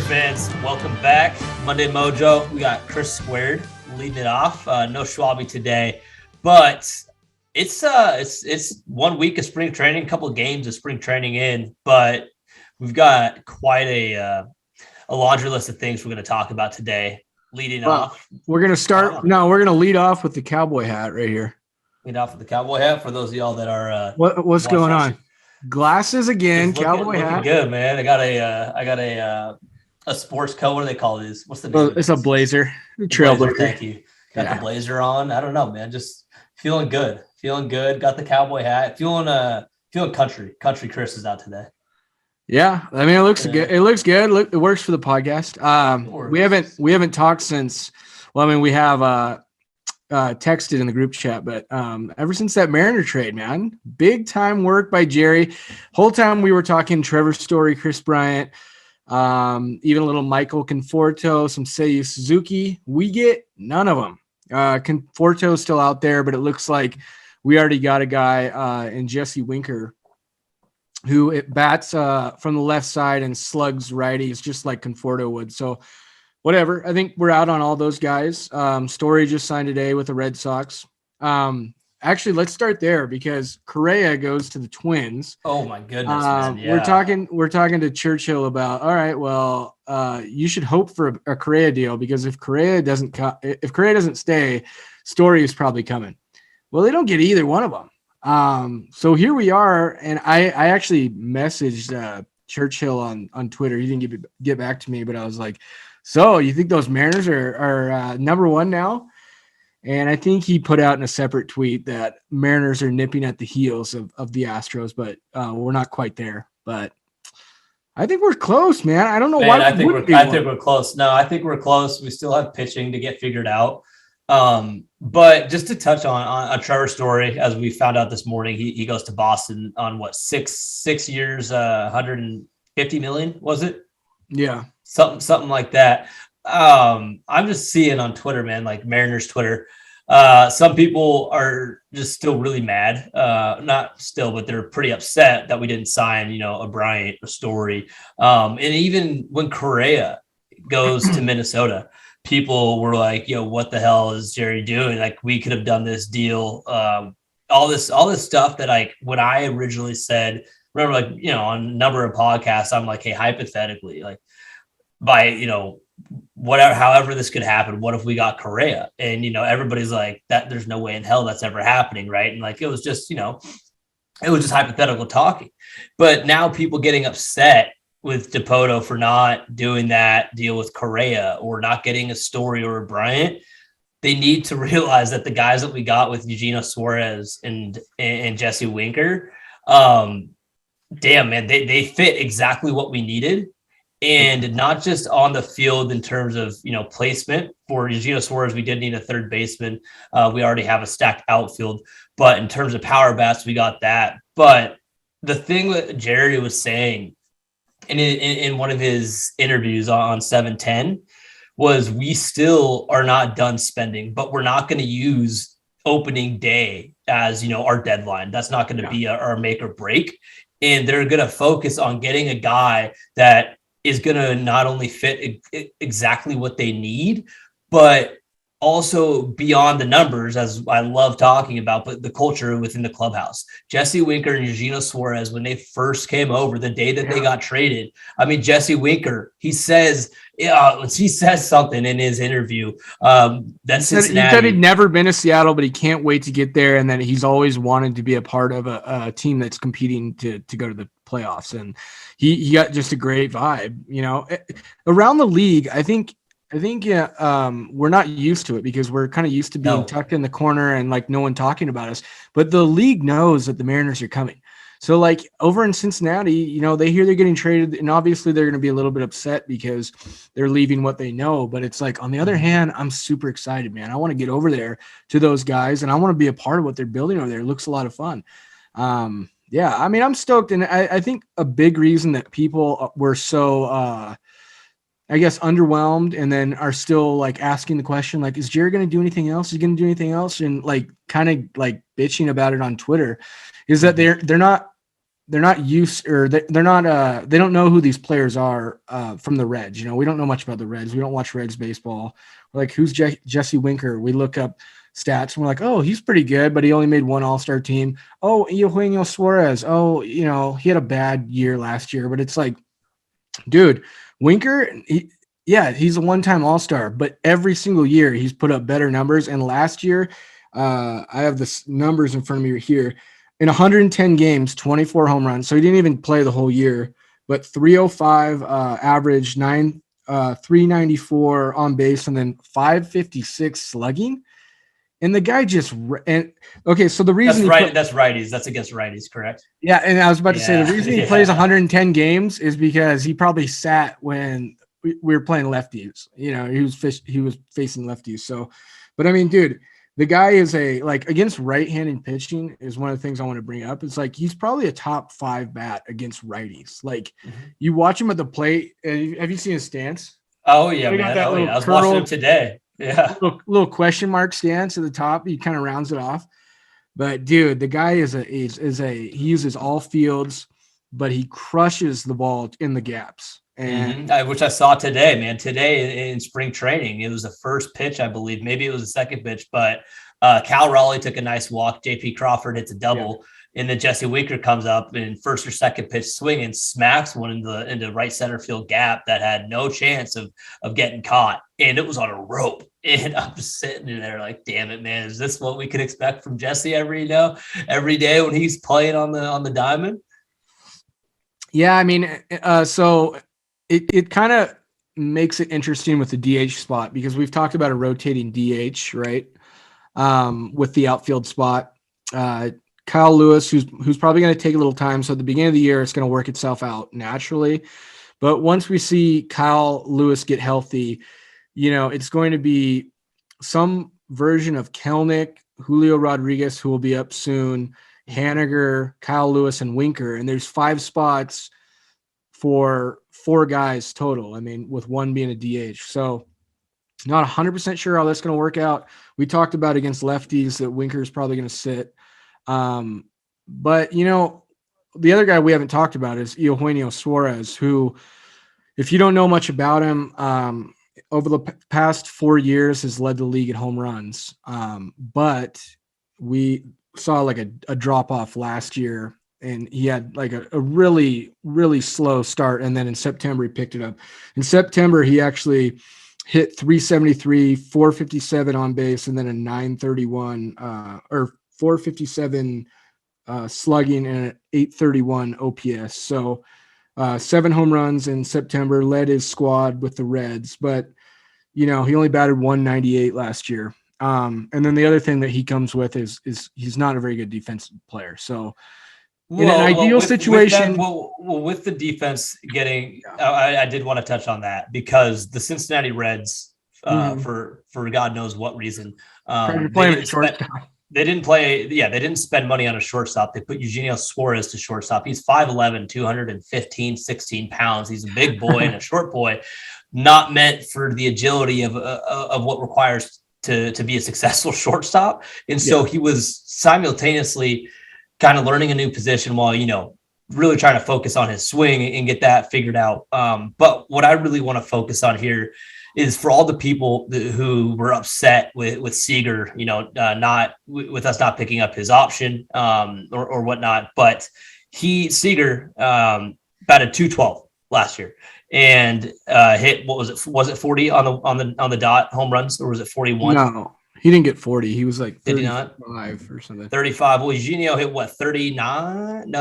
fans, welcome back. Monday Mojo. We got Chris Squared leading it off. No Schwabi today, but it's 1 week of spring training, a couple of games of spring training in, but we've got quite a laundry list of things we're going to talk about today. Leading off, we're going to start. No, we're going to lead off with the cowboy hat right here. Lead off with the cowboy hat for those of y'all that are what's going on? Glasses again, cowboy hat. Looking good, man. I got a sports coat. What do they call these? What's the name? It's a blazer. Trailblazer. Thank you. Got the blazer on. I don't know, man. Just feeling good. Got the cowboy hat. Feeling country. Country Chris is out today. Yeah, I mean it looks good. It looks good. It works for the podcast. We haven't talked since. Well, I mean we have texted in the group chat, but ever since that Mariner trade, man, big time work by Jerry. Whole time we were talking Trevor Story, Chris Bryant, even a little Michael Conforto, some Seiyu Suzuki. We get none of them. Conforto's still out there, but it looks like we already got a guy in Jesse Winker who it bats from the left side and slugs righties just like Conforto would. So whatever. I think we're out on all those guys. Story just signed today with the Red Sox. Actually, let's start there because Correa goes to the Twins. Oh my goodness, man. Yeah. We're talking to Churchill about. All right, well, you should hope for a Correa deal because if Correa doesn't stay, Story is probably coming. Well, they don't get either one of them. So here we are, and I actually messaged Churchill on Twitter. He didn't get back to me, but I was like, so you think those Mariners are number one now? And I think he put out in a separate tweet that Mariners are nipping at the heels of the Astros, but we're not quite there. But I think we're close, man. I don't know why. I think we're close. No, I think we're close. We still have pitching to get figured out. But just to touch on Trevor Story, as we found out this morning, he goes to Boston on what, six years, 150 million, was it? Yeah. Something like that. I'm just seeing on Twitter, man, like Mariners Twitter. Some people are just still really mad. Not still, but they're pretty upset that we didn't sign, a Bryant, a Story. And even when Correa goes to Minnesota, people were like, what the hell is Jerry doing? Like, we could have done this deal. All this stuff that, like, when I originally said, remember, like, on a number of podcasts, I'm like, hey, hypothetically, like, by, whatever, however this could happen, what if we got Correa? And, everybody's like, that there's no way in hell that's ever happening. Right. And like, it was just hypothetical talking, but now people getting upset with Dipoto for not doing that deal with Correa or not getting a Story or a Bryant. They need to realize that the guys that we got with Eugenio Suarez and Jesse Winker, damn, man, they fit exactly what we needed. And not just on the field in terms of, placement. For Eugenio Suarez, we did need a third baseman. We already have a stacked outfield, but in terms of power bats, we got that. But the thing that Jerry was saying in one of his interviews on 710 was, we still are not done spending, but we're not going to use opening day as, our deadline. That's not going to be our make or break. And they're going to focus on getting a guy that is going to not only fit exactly what they need, but also beyond the numbers, as I love talking about, but the culture within the clubhouse. Jesse Winker and Eugenio Suarez, when they first came over, the day that they got traded, I mean, Jesse Winker, he says something in his interview. That's Cincinnati. He said he'd never been to Seattle, but he can't wait to get there. And then he's always wanted to be a part of a team that's competing to go to the playoffs. And he got just a great vibe, around the league. I think we're not used to it because we're kind of used to being tucked in the corner and like no one talking about us, but the league knows that the Mariners are coming. So like over in Cincinnati, they hear they're getting traded, and obviously they're going to be a little bit upset because they're leaving what they know. But it's like, on the other hand, I'm super excited, man. I want to get over there to those guys and I want to be a part of what they're building over there. It looks a lot of fun. Yeah, I mean, I'm stoked. And I think a big reason that people were so, I guess, underwhelmed and then are still like asking the question, like, is Jerry going to do anything else? Is he going to do anything else? And like kind of like bitching about it on Twitter is that they're not they're not used, or they're not they don't know who these players are from the Reds. You know, we don't know much about the Reds. We don't watch Reds baseball. We're like, who's Jesse Winker? We look up stats and we're like, oh, he's pretty good, but he only made one All-Star team. Oh, Eugenio Suarez. Oh, you know, he had a bad year last year, but it's like, dude, Winker, he's a one-time All-Star, but every single year he's put up better numbers. And last year, I have the numbers in front of me here. In 110 games, 24 home runs. So he didn't even play the whole year, but 305 average, 394 on base, and then 556 slugging. And the guy just okay. So the reason that's righties. That's against righties, correct? Yeah, and I was about to say the reason he plays 110 games is because he probably sat when we were playing lefties. You know, he was facing lefties. So, but I mean, dude, the guy is against right-handed pitching is one of the things I want to bring up. It's like he's probably a top 5 bat against righties. Like you watch him at the plate. Have you seen his stance? Oh yeah, man. I was watching him today. Yeah, little question mark stance at the top. He kind of rounds it off. But dude, the guy he uses all fields, but he crushes the ball in the gaps. And which I saw today, man. Today in spring training, it was the first pitch, I believe. Maybe it was the second pitch, but Cal Raleigh took a nice walk. JP Crawford hits a double, and then Jesse Winker comes up in first or second pitch swing and smacks one into right center field gap that had no chance of getting caught, and it was on a rope. And I'm just sitting in there like, damn it, man! Is this what we can expect from Jesse every day when he's playing on the diamond? Yeah, I mean, so it kind of makes it interesting with the DH spot because we've talked about a rotating DH, right? With the outfield spot, Kyle Lewis, who's probably going to take a little time. So at the beginning of the year, it's going to work itself out naturally. But once we see Kyle Lewis get healthy, you know, it's going to be some version of Kelnick, Julio Rodriguez, who will be up soon, Haniger, Kyle Lewis, and Winker. And there's 5 spots for 4 guys total. I mean, with one being a DH. So not 100% sure how that's going to work out. We talked about against lefties that Winker is probably going to sit. But, you know, the other guy we haven't talked about is Eugenio Suarez, who, if you don't know much about him, over the past 4 years has led the league in home runs. But we saw like a drop off last year, and he had like a really, really slow start. And then in September, he picked it up. In September, he actually hit 373, 457 on base, and then a 931 or 457 slugging and an 831 OPS. So 7 home runs in September, led his squad with the Reds, but you know, he only batted 198 last year. And then the other thing that he comes with is he's not a very good defensive player. So in an ideal situation, with the defense getting, I did want to touch on that because the Cincinnati Reds, for God knows what reason, they didn't spend money on a shortstop. They put Eugenio Suarez to shortstop. He's 5'11", 215, 16 pounds. He's a big boy and a short boy, not meant for the agility of what requires to be a successful shortstop. And so he was simultaneously kind of learning a new position while, you know, really trying to focus on his swing and get that figured out. But what I really want to focus on here is for all the people who were upset with Seager, you know, not with us not picking up his option or whatnot. But Seager batted 212 last year and hit, what was it? Was it 40 on the dot home runs, or was it 41? No, he didn't get 40. He was like 35 or something. 35. Well, Eugenio hit what, 39?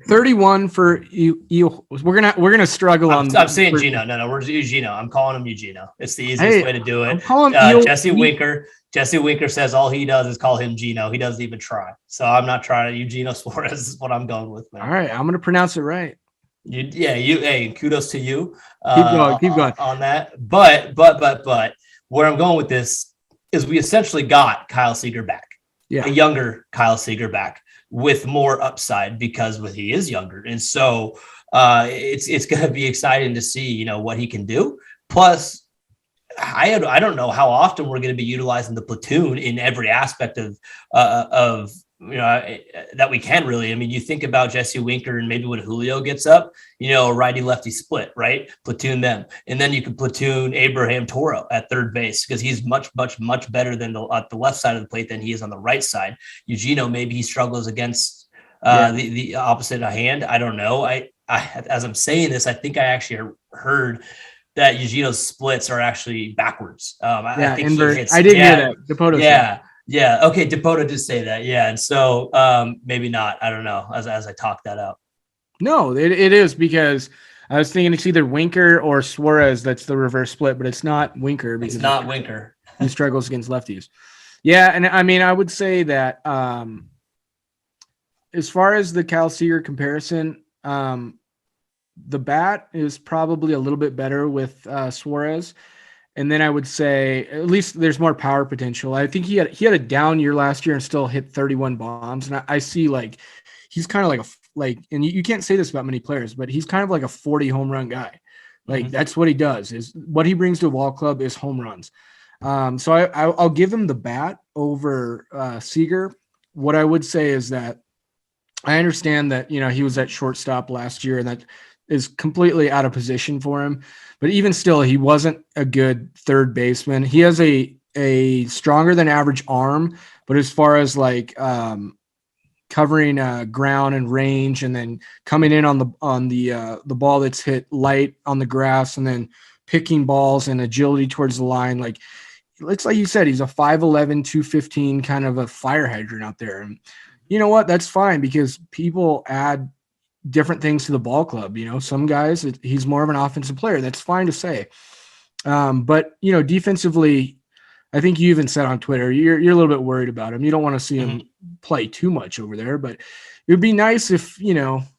31 for you. We're gonna struggle on. I'm saying Gino. No, we're Eugenio. I'm calling him Eugenio. It's the easiest way to do it. Jesse Winker. Jesse Winker says all he does is call him Gino. He doesn't even try. So I'm not trying. Eugenio Suarez is what I'm going with, man. All right, I'm gonna pronounce it right. Hey, kudos to you. Keep going on that. But where I'm going with this is we essentially got Kyle Seager back, a younger Kyle Seager back with more upside because he is younger. And so it's going to be exciting to see, you know, what he can do. Plus, I don't know how often we're going to be utilizing the platoon in every aspect of that we can really. I mean, you think about Jesse Winker and maybe when Julio gets up, a righty lefty split, right? Platoon them. And then you can platoon Abraham Toro at third base because he's much, much, much better than at the left side of the plate than he is on the right side. Eugenio, maybe he struggles against the opposite hand. I don't know. I as I'm saying this, I think I actually heard that Eugenio's splits are actually backwards. I think invert. he hits, I didn't hear that. Dipoto said. Yeah. Okay. Dipoto did say that. Yeah. And so maybe not. I don't know as I talk that out. No, it is because I was thinking it's either Winker or Suarez that's the reverse split, but it's not Winker. Because it's not Winker. He struggles against lefties. Yeah. And I mean, I would say that as far as the Cal Seager comparison, the bat is probably a little bit better with Suarez. And then I would say at least there's more power potential. I think he had a down year last year and still hit 31 bombs. And I see like he's kind of like and you can't say this about many players, but he's kind of like a 40 home run guy. Like that's what he does. Is what he brings to a ball club is home runs. So I'll give him the bat over Seager. What I would say is that I understand that he was at shortstop last year and that is completely out of position for him. But even still, he wasn't a good third baseman. He has a stronger than average arm, but as far as like covering ground and range, and then coming in on the ball that's hit light on the grass, and then picking balls and agility towards the line, like it's like you said, he's a 5'11", 215 kind of a fire hydrant out there. And you know what? That's fine because people add different things to the ball club. Some guys, he's more of an offensive player. That's fine to say. But defensively, I think you even said on Twitter, you're a little bit worried about him. You don't want to see him play too much over there, but it would be nice if,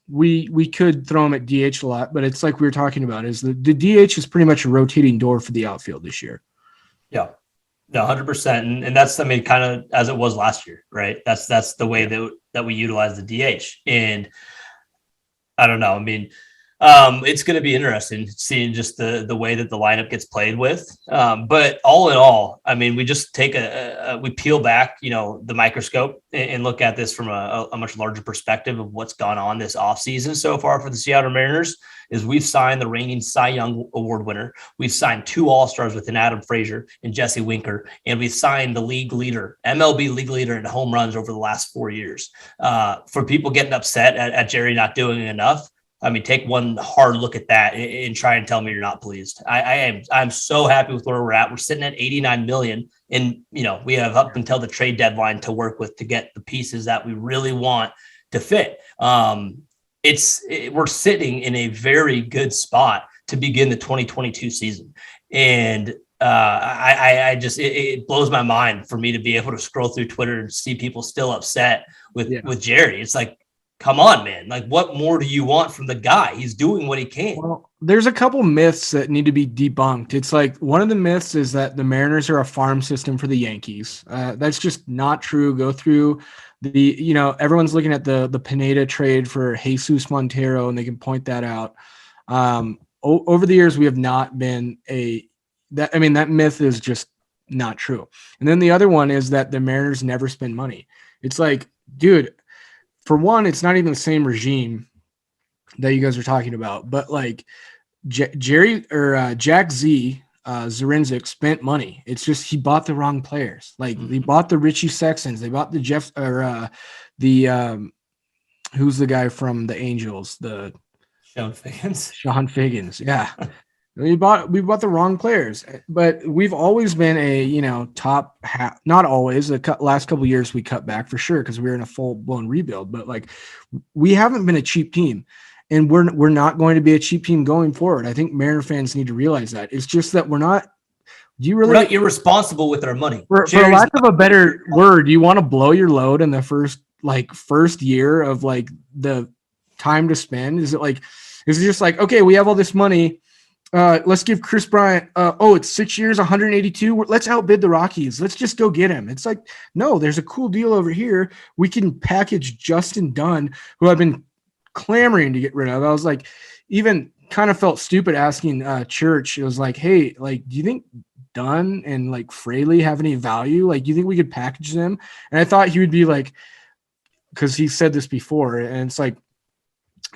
we could throw him at DH a lot, but it's like we were talking about is the DH is pretty much a rotating door for the outfield this year. Yeah. No, 100%. And that's, kind of as it was last year, right? That's the way that we utilize the DH. And I don't know. It's going to be interesting seeing just the way that the lineup gets played with. But all in all, we just take we peel back, the microscope and look at this from a much larger perspective of what's gone on this offseason so far for the Seattle Mariners. Is we've signed the reigning Cy Young Award winner. We've signed 2 All-Stars with Adam Frazier and Jesse Winker, and we've signed the league leader, MLB league leader in home runs over the last 4 years. For people getting upset at Jerry not doing enough, take one hard look at that and try and tell me you're not pleased. I'm so happy with where we're at. We're sitting at $89 million, and we have up until the trade deadline to work with to get the pieces that we really want to fit. We're sitting in a very good spot to begin the 2022 season. And it blows my mind for me to be able to scroll through Twitter and see people still upset with Jerry. It's like, come on, man. Like, what more do you want from the guy? He's doing what he can. Well, there's a couple myths that need to be debunked. It's like one of the myths is that the Mariners are a farm system for the Yankees. That's just not true. Go through everyone's looking at the Pineda trade for Jesus Montero, and they can point that out. Over the years, we have not been that myth is just not true. And then the other one is that the Mariners never spend money. It's like, dude, for one, it's not even the same regime that you guys are talking about, but like Jerry or Jack Z, Zarinzik spent money. It's just he bought the wrong players. Like they bought the Richie Sextons, they bought the Jeff or who's the guy from the Angels, the Sean Figgins. Yeah. We bought the wrong players, but we've always been a top half. Not always. Last couple of years we cut back for sure because we were in a full blown rebuild. But like we haven't been a cheap team, and we're not going to be a cheap team going forward. I think Mariner fans need to realize that. It's just that we're not. We're not irresponsible with our money. For lack of a better word, you want to blow your load in the first year of like the time to spend? Is it just like, okay, we have all this money. Let's give Chris Bryant, it's 6 years, 182. Let's outbid the Rockies. Let's just go get him. It's like, no, there's a cool deal over here. We can package Justin Dunn, who I've been clamoring to get rid of. I was like, even kind of felt stupid asking Church. It was like, hey, like, do you think Dunn and like Fraley have any value? Like, do you think we could package them? And I thought he would be like, because he said this before, and it's like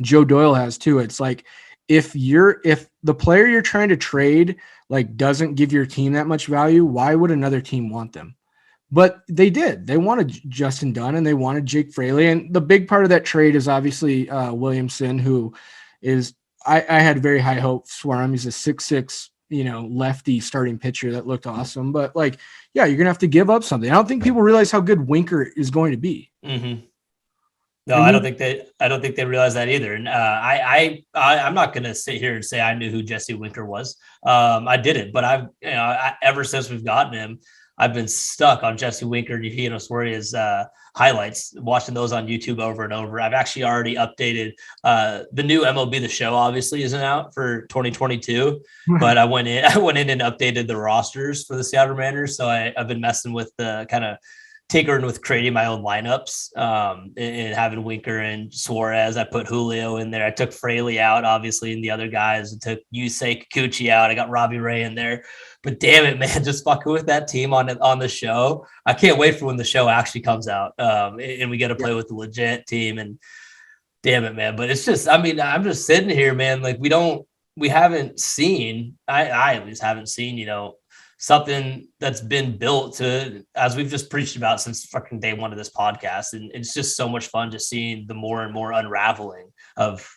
Joe Doyle has too. It's like if the player you're trying to trade like doesn't give your team that much value, why would another team want them? But they did. They wanted Justin Dunn and they wanted Jake Fraley. And the big part of that trade is obviously Williamson, who is I had very high hopes for him. He's a 6'6", lefty starting pitcher that looked awesome. But like, yeah, you're gonna have to give up something. I don't think people realize how good Winker is going to be. Mm-hmm. No, I don't think they realize that either. And I'm not going to sit here and say I knew who Jesse Winker was. I didn't, but ever since we've gotten him, I've been stuck on Jesse Winker and Eugenio Suarez highlights, watching those on YouTube over and over. I've actually already updated the new MLB The Show. Obviously, isn't out for 2022, but I went in and updated the rosters for the Seattle Mariners. So I've been messing with the kind of tinkering with creating my own lineups and having Winker and Suarez. I put Julio in there. I took Fraley out, obviously, and the other guys. I took Yusei Kikuchi out. I got Robbie Ray in there. But damn it, man, just fucking with that team on the show. I can't wait for when the show actually comes out and we get to play with the legit team. And damn it, man. But it's just, I mean, I'm just sitting here, man. Like we haven't seen, I at least haven't seen, something that's been built to, as we've just preached about since fucking day one of this podcast. And it's just so much fun just seeing the more and more unraveling of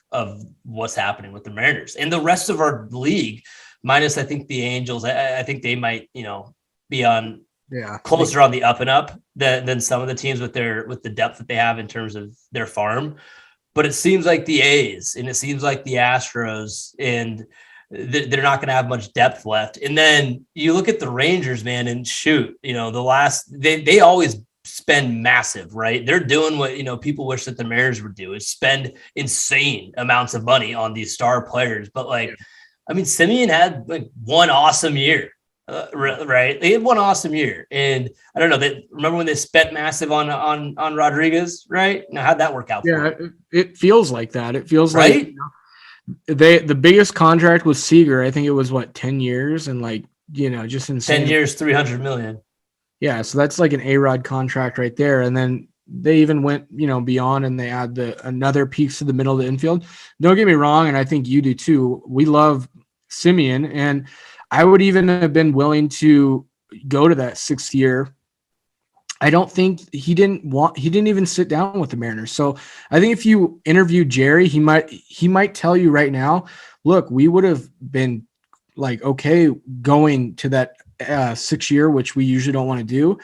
what's happening with the Mariners and the rest of our league, minus, I think, the Angels. I think they might, be on closer on the up and up than some of the teams with the depth that they have in terms of their farm. But it seems like the A's and it seems like the Astros and they're not going to have much depth left. And then you look at the Rangers, man, and shoot, they always spend massive, right? They're doing what, people wish that the Mariners would do, is spend insane amounts of money on these star players. But I mean, Simeon had like one awesome year, right? They had one awesome year. And I don't know, remember when they spent massive on Rodriguez, right? Now, how'd that work out? Yeah, it feels like that. It feels right? Like, the biggest contract was Seager. I think it was 10 years and just insane. 10 years, 300 million. Yeah. So that's like an A-Rod contract right there. And then they even went, beyond and they add another piece to the middle of the infield. Don't get me wrong. And I think you do too. We love Simeon, and I would even have been willing to go to that 6th year. I don't think he didn't even sit down with the Mariners. So I think if you interview Jerry, he might tell you right now, look, we would have been like, okay, going to that 6th year, which we usually don't want to do,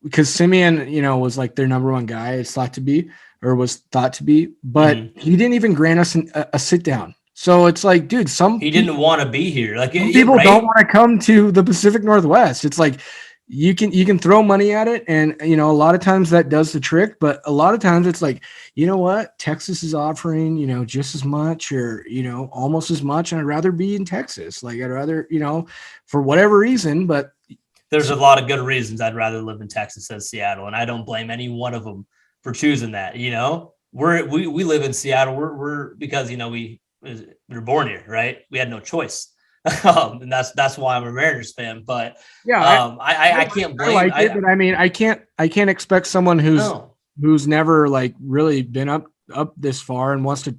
because Simeon, was like their number one guy. Was thought to be, but he didn't even grant us a sit down. So it's like, dude, he didn't want to be here. Like people don't want to come to the Pacific Northwest. It's like, you can throw money at it, and a lot of times that does the trick, but a lot of times it's like, you know what, Texas is offering just as much or almost as much, and I'd rather be in Texas. Like I'd rather for whatever reason, but there's a lot of good reasons I'd rather live in Texas than Seattle, and I don't blame any one of them for choosing that. We live in Seattle. We're because we were born here, right? We had no choice. And that's why I'm a Mariners fan. But yeah, I can't blame. I like it, but I mean, I can't expect someone who's never like really been up this far and wants to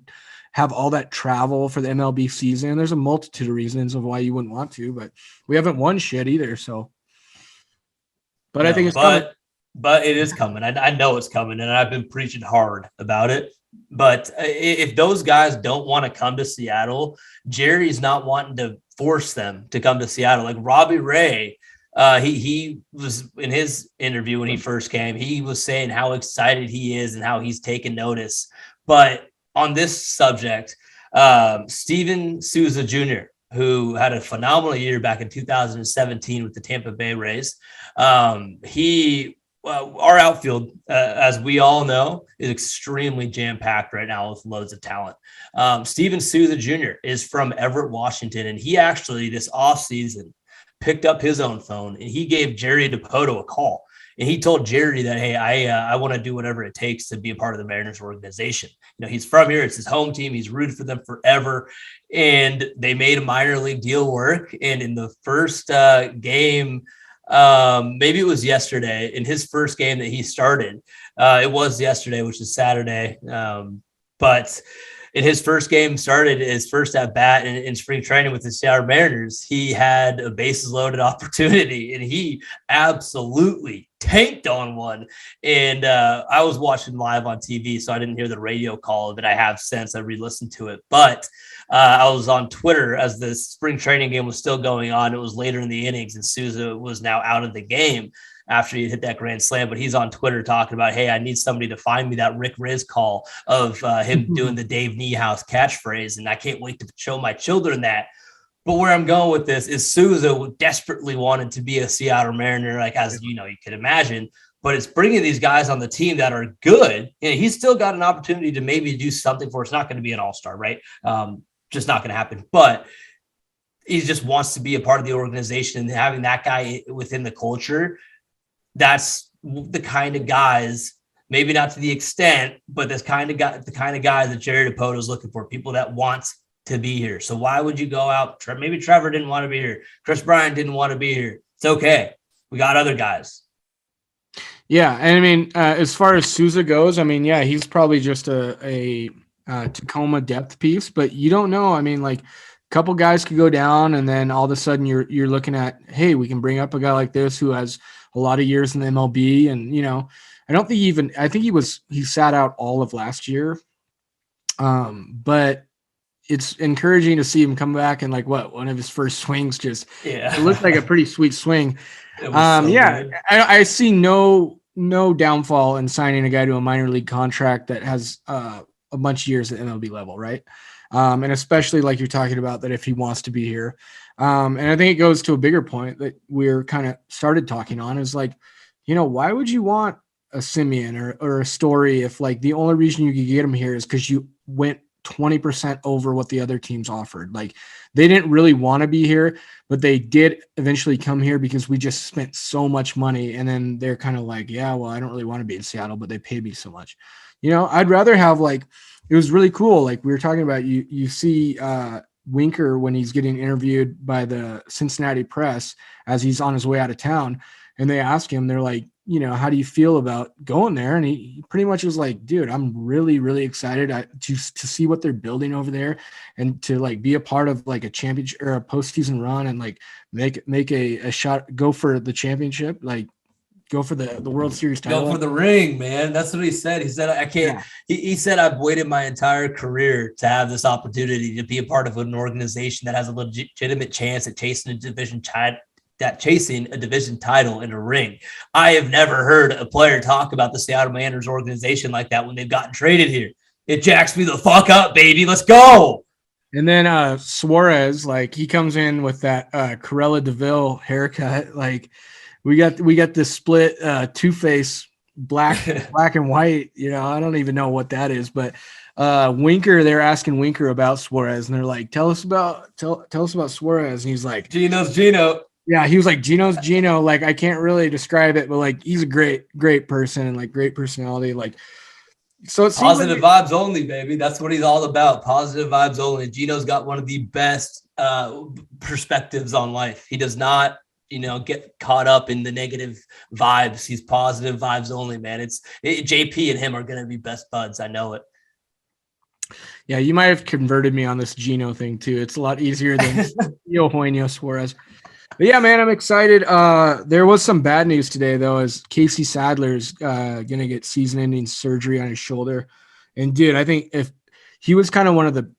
have all that travel for the MLB season. There's a multitude of reasons of why you wouldn't want to, but we haven't won shit either. So, but I think it's coming. But it is coming. I know it's coming, and I've been preaching hard about it. But if those guys don't want to come to Seattle, Jerry's not wanting to force them to come to Seattle. Like Robbie Ray, he was in his interview when he first came, he was saying how excited he is and how he's taken notice. But on this subject, Steven Souza Jr., who had a phenomenal year back in 2017 with the Tampa Bay Rays, our outfield, as we all know, is extremely jam-packed right now with loads of talent. Steven Souza Jr. is from Everett, Washington, and he actually this offseason picked up his own phone and he gave Jerry DePoto a call. And he told Jerry that, hey, I want to do whatever it takes to be a part of the Mariners organization. He's from here. It's his home team. He's rooted for them forever. And they made a minor league deal work. And in the first game maybe it was yesterday in his first game that he started. It was yesterday, which is Saturday. But in his first game started, his first at bat in spring training with the Seattle Mariners, he had a bases loaded opportunity and he absolutely tanked on one. And I was watching live on TV, so I didn't hear the radio call that I have since I re-listened to it. But I was on Twitter as the spring training game was still going on. It was later in the innings and Souza was now out of the game after he hit that grand slam, but he's on Twitter talking about, hey, I need somebody to find me that Rick Riz call of him doing the Dave Niehaus catchphrase, and I can't wait to show my children that. But where I'm going with this is Souza desperately wanted to be a Seattle Mariner, like as you can imagine, but it's bringing these guys on the team that are good, and he's still got an opportunity to maybe do something for. It's not going to be an all-star, right? Just not going to happen, but he just wants to be a part of the organization, and having that guy within the culture. That's the kind of guys, maybe not to the extent, but the kind of guys that Jerry Dipoto is looking for, people that want to be here. So why would you go out? Maybe Trevor didn't want to be here. Chris Bryant didn't want to be here. It's okay. We got other guys. Yeah. And I mean, as far as Souza goes, I mean, yeah, he's probably just a Tacoma depth piece, but you don't know. I mean, like a couple guys could go down and then all of a sudden you're looking at, hey, we can bring up a guy like this who has a lot of years in the MLB. And, I think he sat out all of last year. But it's encouraging to see him come back and one of his first swings, it looked like a pretty sweet swing. I see no downfall in signing a guy to a minor league contract that has a bunch of years at MLB level. Right. And especially like you're talking about that if he wants to be here. And I think it goes to a bigger point that we're kind of started talking on is why would you want a Simeon or a Story if the only reason you could get him here is because you went 20% over what the other teams offered. They didn't really want to be here, but they did eventually come here because we just spent so much money. And then they're kind of I don't really want to be in Seattle, but they paid me so much. I'd rather have it was really cool. We were talking about, you see Winker when he's getting interviewed by the Cincinnati Press as he's on his way out of town. And they ask him, they're like, how do you feel about going there? And he pretty much was like, dude, I'm really, really excited to see what they're building over there and to be a part of a championship or a postseason run and make a shot, go for the championship, go for the World Series title. Go for the ring, man. That's what he said. He said, I can't. Yeah. He said, I've waited my entire career to have this opportunity to be a part of an organization that has a legitimate chance at chasing a division title in a ring. I have never heard a player talk about the Seattle Mariners organization like that when they've gotten traded here. It jacks me the fuck up, baby. Let's go. And then Suarez, he comes in with that Corella DeVille haircut. We got this split two-face black and white. I don't even know what that is, but Winker, they're asking Winker about Suarez, and they're like, tell us about Suarez. And he's like, Gino's Gino. Yeah, he was like, Gino's Gino. I can't really describe it, but he's a great person and great personality. So it's positive vibes only, baby. That's what he's all about. Positive vibes only. Gino's got one of the best perspectives on life. He does not, get caught up in the negative vibes. He's positive vibes only, man. JP and him are going to be best buds. I know it. Yeah, you might have converted me on this Gino thing too. It's a lot easier than Eugenio Suarez. But yeah, man, I'm excited. There was some bad news today, though, as Casey Sadler's going to get season-ending surgery on his shoulder. And, dude, I think if he was kind of one of the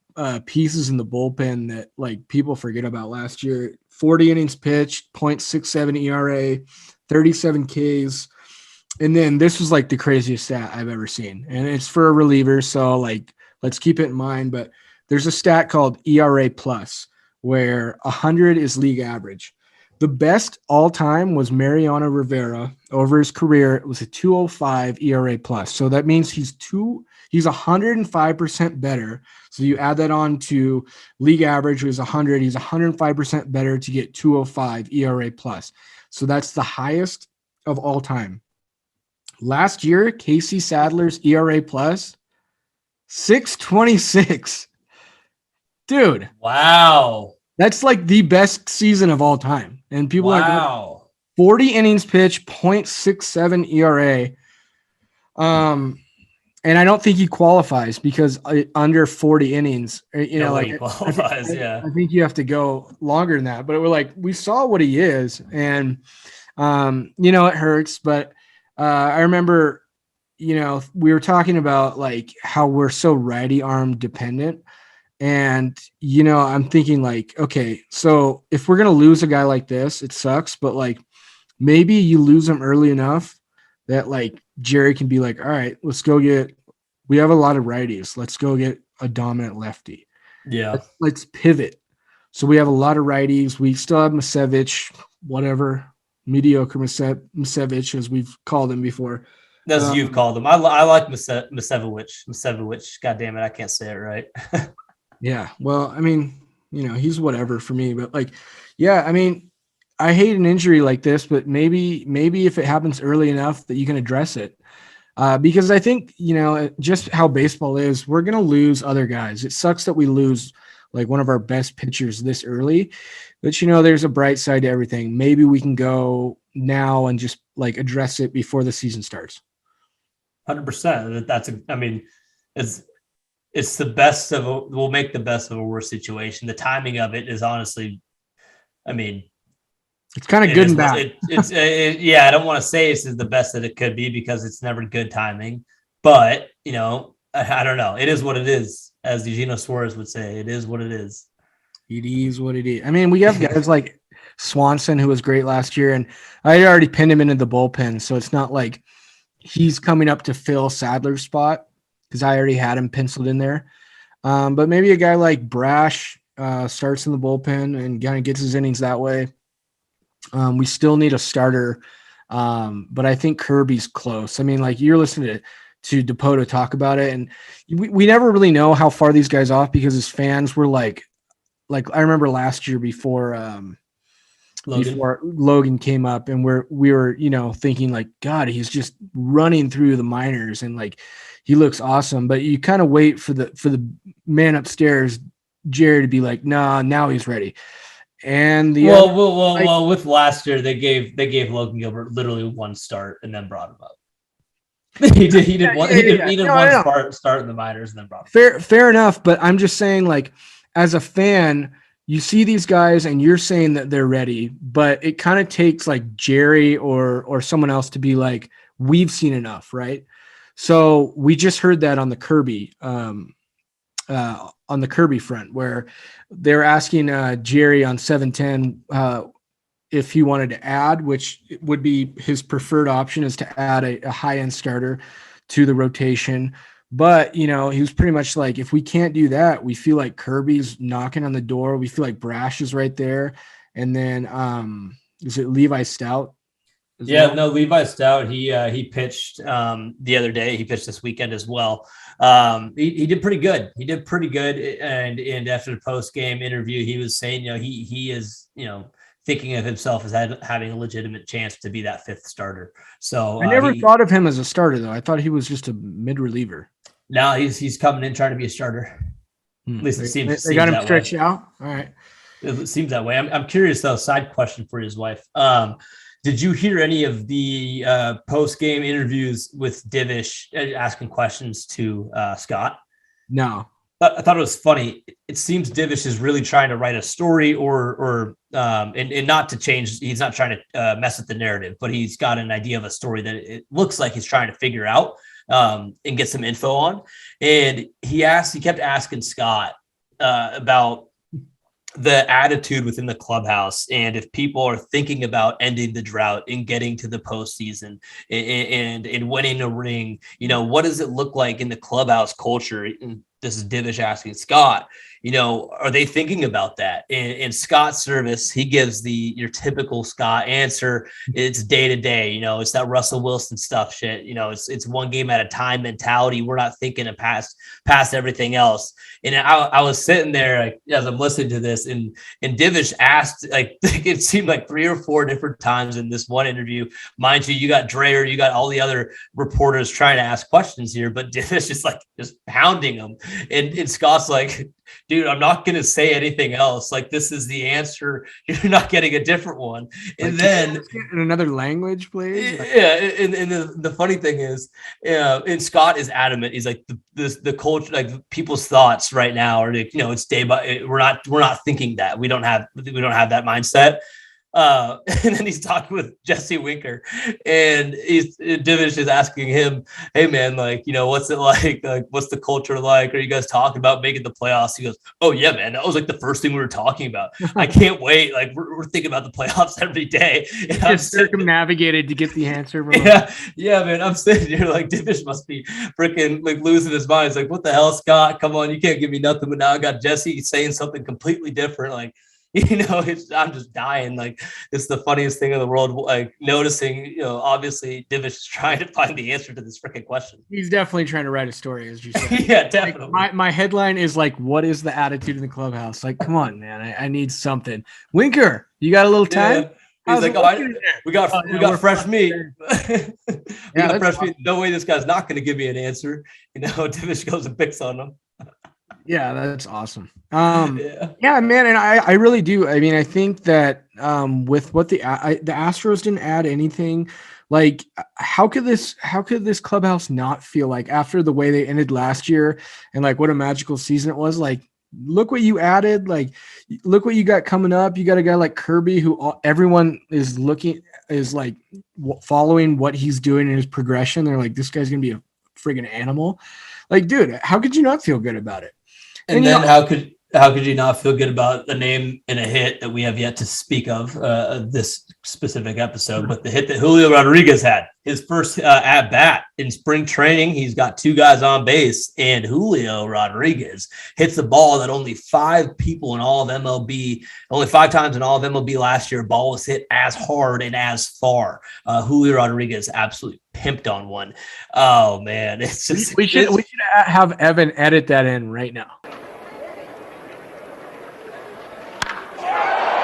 pieces in the bullpen that, people forget about last year. 40 innings pitched, 0.67 ERA, 37 Ks. And then this was, the craziest stat I've ever seen. And it's for a reliever, so, let's keep it in mind. But there's a stat called ERA+, where 100 is league average. The best all time was Mariano Rivera. Over his career, it was a 205 ERA+. So that means he's 105% better. So you add that on to league average, which is 100. He's 105% better to get 205 ERA+. So that's the highest of all time. Last year, Casey Sadler's ERA+, 626. Dude. Wow. That's the best season of all time. And people are 40 innings pitched, 0.67 ERA. And I don't think he qualifies because under 40 innings, Nobody qualifies. I think you have to go longer than that. But we saw what he is, and it hurts. But I remember, we were talking about like how we're so righty arm dependent, and I'm thinking like, okay, so if we're gonna lose a guy like this, it sucks, but like maybe you lose him early enough that like Jerry can be like, all right, we have a lot of righties. Let's go get a dominant lefty. Yeah. Let's pivot. So we have a lot of righties. We still have Masevich, whatever, mediocre Masevich, as we've called him before. As you've called him. I like Masevich. God damn it, I can't say it right. Yeah. Well, I mean, he's whatever for me. But like, yeah, I mean, I hate an injury like this, but maybe if it happens early enough that you can address it. Because I think, just how baseball is, we're going to lose other guys. It sucks that we lose like one of our best pitchers this early, but there's a bright side to everything. Maybe we can go now and just like address it before the season starts. 100%. It's the best we'll make the best of a worse situation. The timing of it is honestly, it's kind of good and bad. I don't want to say this is the best that it could be because it's never good timing, but I don't know. It is what it is. As Eugenio Suarez would say, it is what it is. It is what it is. I mean, we have guys like Swanson, who was great last year, and I already pinned him into the bullpen. So it's not like he's coming up to fill Sadler's spot because I already had him penciled in there. But maybe a guy like Brash starts in the bullpen and kind of gets his innings that way. We still need a starter, but I think Kirby's close. I mean, like you're listening to Dipoto talk about it, and we never really know how far these guys off because his fans were like I remember last year before Logan came up, and we were thinking like, God, he's just running through the minors and like he looks awesome, but you kind of wait for the man upstairs, Jerry, to be like, nah, now he's ready. And with last year they gave Logan Gilbert literally one start and then brought him up. He did one start in the minors and then brought him up. Fair enough, but I'm just saying, like, as a fan, you see these guys and you're saying that they're ready, but it kind of takes like Jerry or someone else to be like, we've seen enough, right? So we just heard that on the Kirby front, where they're asking Jerry on 710 if he wanted to add, which would be his preferred option, is to add a high-end starter to the rotation. But, he was pretty much like, if we can't do that, we feel like Kirby's knocking on the door. We feel like Brash is right there. And then is it Levi Stout? Levi Stout, he pitched the other day. He pitched this weekend as well. He did pretty good. And after the post-game interview, he was saying, he is, thinking of himself as having a legitimate chance to be that fifth starter. So I never thought of him as a starter, though. I thought he was just a mid reliever. No, he's coming in trying to be a starter. At least it seems. They got him stretched out. All right. It seems that way. I'm curious though. Side question for his wife. Did you hear any of the post-game interviews with Divish asking questions to Scott? No. I thought it was funny. It seems Divish is really trying to write a story and not to change. He's not trying to mess with the narrative, but he's got an idea of a story that it looks like he's trying to figure out and get some info on. And he kept asking Scott about the attitude within the clubhouse, and if people are thinking about ending the drought and getting to the postseason and winning a ring, what does it look like in the clubhouse culture? And this is Divish asking Scott, are they thinking about that? In Scott's service, he gives your typical Scott answer. It's day to day, it's that Russell Wilson stuff shit. It's one game at a time mentality. We're not thinking of past everything else. And I was sitting there as I'm listening to this, and Divish asked, it seemed like 3 or 4 different times in this one interview. Mind you, you got Dreyer, you got all the other reporters trying to ask questions here, but Divish is just pounding them. And Scott's like, dude, I'm not going to say anything else. Like, this is the answer. You're not getting a different one. And then in another language, please. Yeah. And the funny thing is, and Scott is adamant. He's like, the culture, like people's thoughts right now are, it's day by, we're not thinking that we don't have that mindset. And then he's talking with Jesse Winker, and Divish is asking him, "Hey man, like, what's it like? Like, what's the culture like? Are you guys talking about making the playoffs?" He goes, "Oh yeah, man, that was like the first thing we were talking about. I can't wait. Like, we're thinking about the playoffs every day." And just circumnavigated to get the answer. Yeah, man. I'm sitting here like Divish must be freaking like losing his mind. It's like, what the hell, Scott? Come on, you can't give me nothing. But now I got Jesse saying something completely different. Like, I'm just dying. Like, it's the funniest thing in the world. Like, noticing, obviously Divish is trying to find the answer to this freaking question. He's definitely trying to write a story, as you said. Yeah, definitely. Like, my headline is like, "What is the attitude in the clubhouse?" Like, come on, man, I need something. Winker, you got a little time? Yeah. He's like, we got fresh meat. We got fresh meat. No way, this guy's not going to give me an answer. Divish goes and picks on him. Yeah, that's awesome. Yeah, man, and I really do. I mean, I think that with what the Astros didn't add anything, like how could this clubhouse not feel like, after the way they ended last year and like what a magical season it was? Like, look what you added. Like, look what you got coming up. You got a guy like Kirby who everyone is following what he's doing in his progression. They're like, this guy's gonna be a friggin' animal. Like, dude, how could you not feel good about it? And then how could you not feel good about the name in a hit that we have yet to speak of this specific episode, but the hit that Julio Rodriguez had, his first at bat in spring training. He's got 2 guys on base, and Julio Rodriguez hits the ball that only 5 people in all of MLB, only 5 times in all of MLB last year, ball was hit as hard and as far. Julio Rodriguez absolutely pimped on one. Oh man, it's just we should have Evan edit that in right now.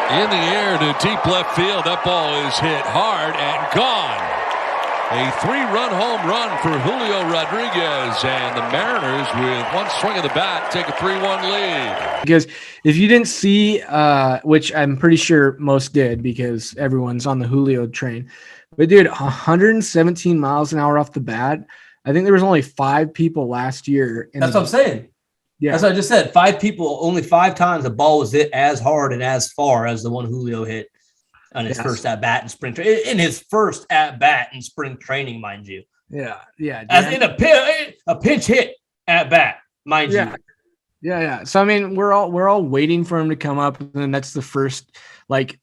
In the air to deep left field. That ball is hit hard and gone. A 3-run home run for Julio Rodriguez, and the Mariners, with one swing of the bat, take a 3-1 lead. Because if you didn't see, which I'm pretty sure most did because everyone's on the Julio train, but dude, 117 miles an hour off the bat. I think there was only 5 people last year. That's what I'm saying. Yeah, that's what I just said. 5 people, only 5 times the ball was hit as hard and as far as the one Julio hit on his first at bat in spring training. In his first at bat in spring training, mind you. Yeah. As in a pinch hit at bat, mind you. Yeah. So I mean, we're all waiting for him to come up, and then that's the first like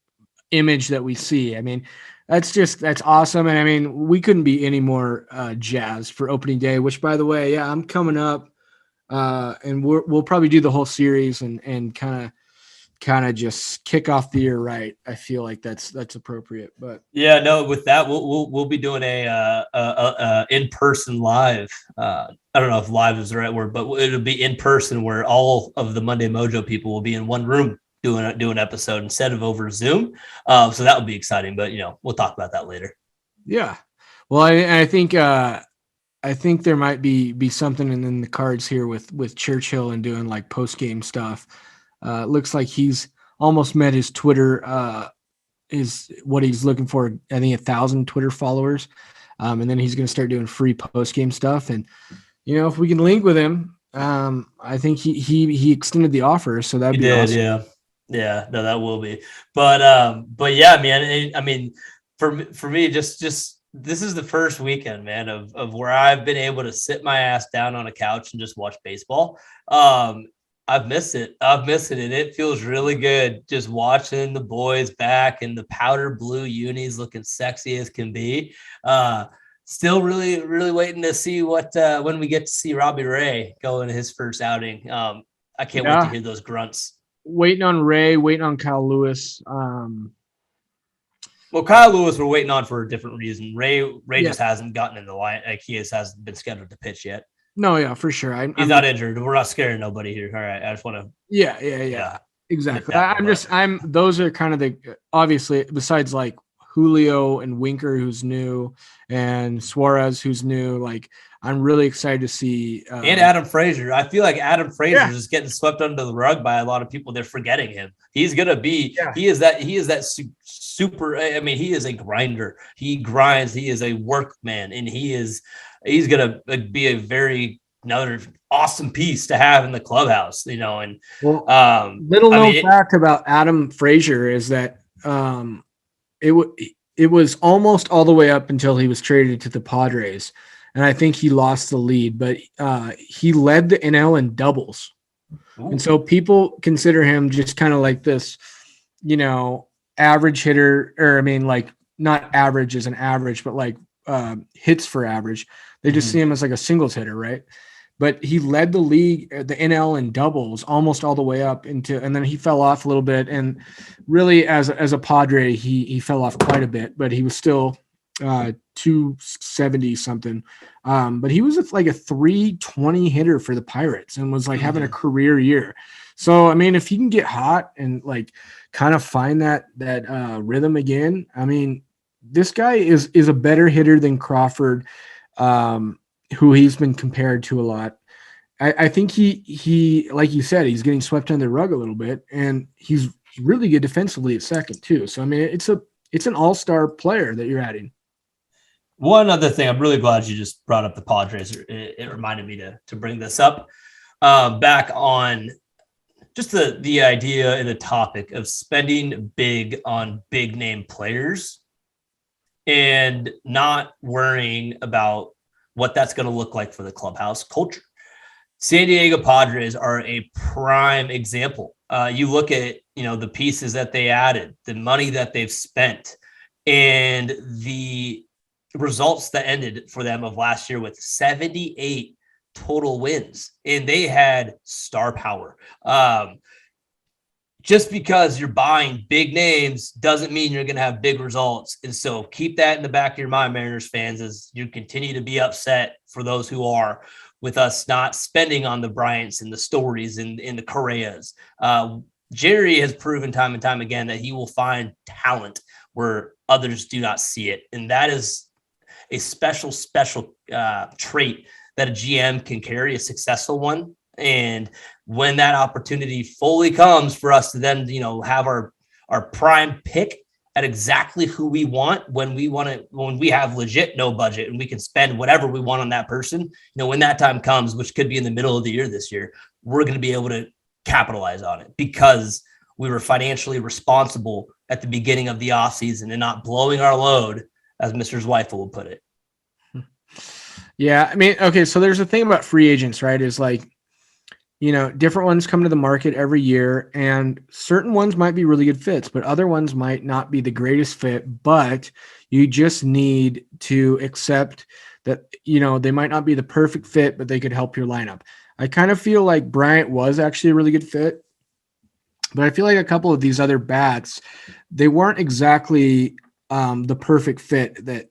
image that we see. I mean, that's awesome, and I mean, we couldn't be any more jazzed for opening day. Which, by the way, I'm coming up. And we'll probably do the whole series and kind of just kick off the year right. I feel like that's appropriate. But yeah, no, with that we'll be doing a in-person live. I don't know if live is the right word, but it'll be in person, where all of the Monday Mojo people will be in one room doing an episode instead of over Zoom. So that would be exciting. But we'll talk about that later. Yeah. Well, I think there might be something in the cards here with Churchill and doing like post game stuff. It looks like he's almost met his Twitter is what he's looking for. I think 1,000 Twitter followers, and then he's going to start doing free post game stuff. And if we can link with him, I think he extended the offer, so that'd be awesome. Yeah. No, that will be. But yeah, man. I mean, for me, just. This is the first weekend, man, of where I've been able to sit my ass down on a couch and just watch baseball. I've missed it. And it feels really good just watching the boys back and the powder blue unis looking sexy as can be. Still really, really waiting to see what when we get to see Robbie Ray go in his first outing. I can't wait to hear those grunts. Waiting on Ray, waiting on Kyle Lewis. Well, Kyle Lewis we're waiting on for a different reason. Ray just hasn't gotten in the line. Like, he hasn't been scheduled to pitch yet. No, yeah, for sure. He's not injured. We're not scaring nobody here. All right. I just want to. Yeah. Exactly. Those are kind of the, obviously, besides like Julio and Winker, who's new, and Suarez, who's new. Like, I'm really excited to see. And Adam Frazier. I feel like Adam Frazier is getting swept under the rug by a lot of people. They're forgetting him. He's going to be, he is that super, I mean, he is a grinder. He grinds. He is a workman, and he's going to be another awesome piece to have in the clubhouse, you know. And little known fact about Adam Frazier is that it was almost all the way up until he was traded to the Padres. And I think he lost the lead, but he led the NL in doubles. Ooh. And so people consider him just kind of like this, you know, average hitter, or I mean, like not average as an average, but like hits for average. They just see him as like a singles hitter, right? But he led the league, the NL in doubles almost all the way up into, and then he fell off a little bit. And really as a Padre, he fell off quite a bit, but he was still 270 something. But he was like a 320 hitter for the Pirates and was like having a career year. So, I mean, if he can get hot and like kind of find that rhythm again, I mean, this guy is a better hitter than Crawford, who he's been compared to a lot. I think he, like you said, he's getting swept under the rug a little bit, and he's really good defensively at second too. So, I mean, it's an all-star player that you're adding. One other thing, I'm really glad you just brought up the Padres. It reminded me to bring this up back on just the idea and the topic of spending big on big name players and not worrying about what that's going to look like for the clubhouse culture. San Diego Padres are a prime example. You look at, you know, the pieces that they added, the money that they've spent, and the results that ended for them of last year with 78 total wins, and they had star power. Just because you're buying big names doesn't mean you're going to have big results. And so keep that in the back of your mind, Mariners fans, as you continue to be upset for those who are with us not spending on the Bryants and the Stories and the Correas. Jerry has proven time and time again that he will find talent where others do not see it. And that is a special trait that a GM can carry, a successful one. And when that opportunity fully comes for us to then, you know, have our prime pick at exactly who we want, when we have legit no budget and we can spend whatever we want on that person, you know, when that time comes, which could be in the middle of the year this year, we're going to be able to capitalize on it because we were financially responsible at the beginning of the offseason and not blowing our load, as Mr. Zweifel will put it. Yeah. I mean, okay. So there's a thing about free agents, right? Is like, you know, different ones come to the market every year, and certain ones might be really good fits, but other ones might not be the greatest fit, but you just need to accept that, you know, they might not be the perfect fit, but they could help your lineup. I kind of feel like Bryant was actually a really good fit, but I feel like a couple of these other bats, they weren't exactly the perfect fit that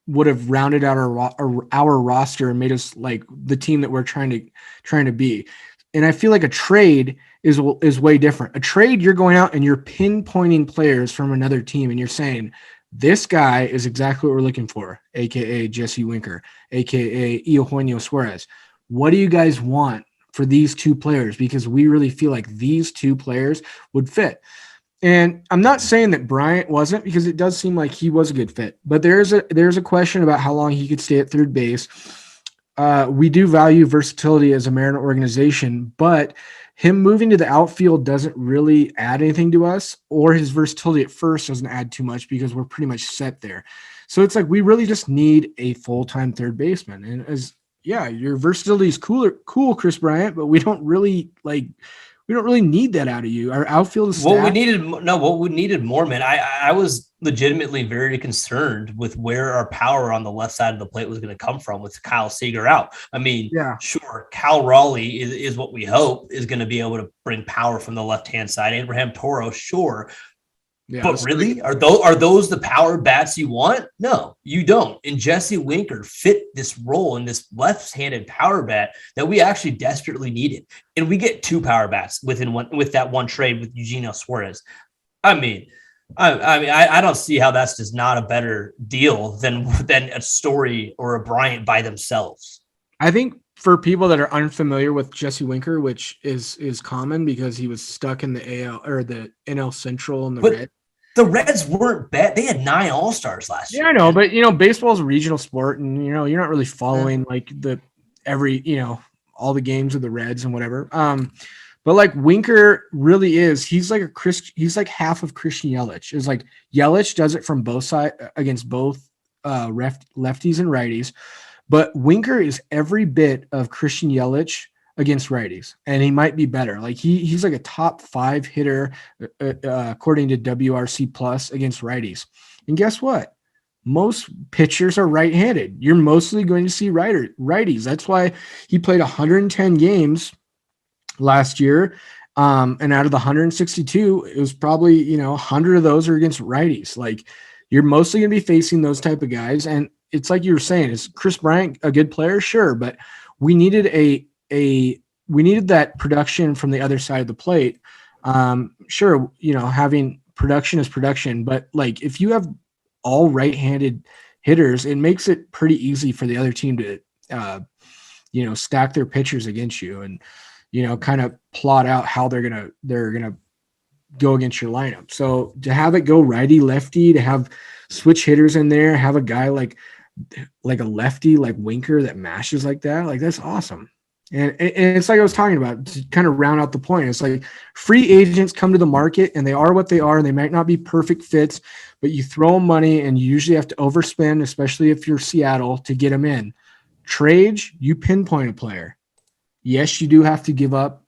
would have rounded out our roster and made us like the team that we're trying to be. And I feel like a trade is way different. A trade, you're going out and you're pinpointing players from another team and you're saying, this guy is exactly what we're looking for, aka Jesse Winker, aka Eugenio Suarez. What do you guys want for these two players? Because we really feel like these two players would fit. And I'm not saying that Bryant wasn't, because it does seem like he was a good fit. But there's a question about how long he could stay at third base. We do value versatility as a Mariner organization, but him moving to the outfield doesn't really add anything to us, or his versatility at first doesn't add too much because we're pretty much set there. So it's like we really just need a full-time third baseman. And your versatility is cool, Chris Bryant, but we don't really need that out of you. Our outfield is stacked. What we needed more, man. I was legitimately very concerned with where our power on the left side of the plate was going to come from with Kyle Seager out. I mean, sure, Cal Raleigh is what we hope is going to be able to bring power from the left-hand side. Abraham Toro, sure. Yeah, but really, are those the power bats you want? No, you don't. And Jesse Winker fit this role in this left-handed power bat that we actually desperately needed. And we get two power bats with that one trade with Eugenio Suarez. I mean, I mean, I don't see how that's just not a better deal than a Story or a Bryant by themselves. I think for people that are unfamiliar with Jesse Winker, which is common because he was stuck in the AL or the NL Central and the Red. The Reds weren't bad. They had 9 All-Stars last year. Yeah, I know, but baseball is a regional sport, and you're not really following like all the games of the Reds and whatever. But like Winker really is, he's like half of Christian Yelich. It's like Yelich does it from both sides against both lefties and righties, but Winker is every bit of Christian Yelich against righties, and he might be better. Like he's like a top 5 hitter according to WRC Plus against righties. And guess what? Most pitchers are right-handed. You're mostly going to see righties. That's why he played 110 games last year. And out of the 162, it was probably, 100 of those are against righties. Like you're mostly going to be facing those type of guys. And it's like you were saying, is Chris Bryant a good player? Sure. But we needed we needed that production from the other side of the plate. Sure. Having production is production, but like if you have all right-handed hitters, it makes it pretty easy for the other team to, stack their pitchers against you and, kind of plot out how they're going to go against your lineup. So to have it go righty lefty, to have switch hitters in there, have a guy like a lefty, like Winker that mashes like that, like that's awesome. And it's like I was talking about, to kind of round out the point. It's like free agents come to the market and they are what they are, and they might not be perfect fits, but you throw them money and you usually have to overspend, especially if you're Seattle, to get them in. Trades, you pinpoint a player. Yes, you do have to give up,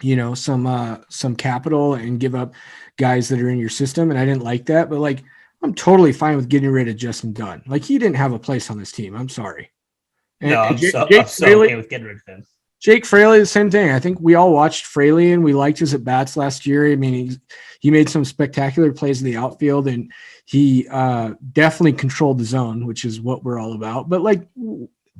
some capital and give up guys that are in your system. And I didn't like that, but like, I'm totally fine with getting rid of Justin Dunn. Like he didn't have a place on this team. I'm sorry. And, no, I'm so Fraley, okay with getting rid of him. Jake Fraley, the same thing. I think we all watched Fraley and we liked his at-bats last year. I mean, he made some spectacular plays in the outfield, and he definitely controlled the zone, which is what we're all about. But, like,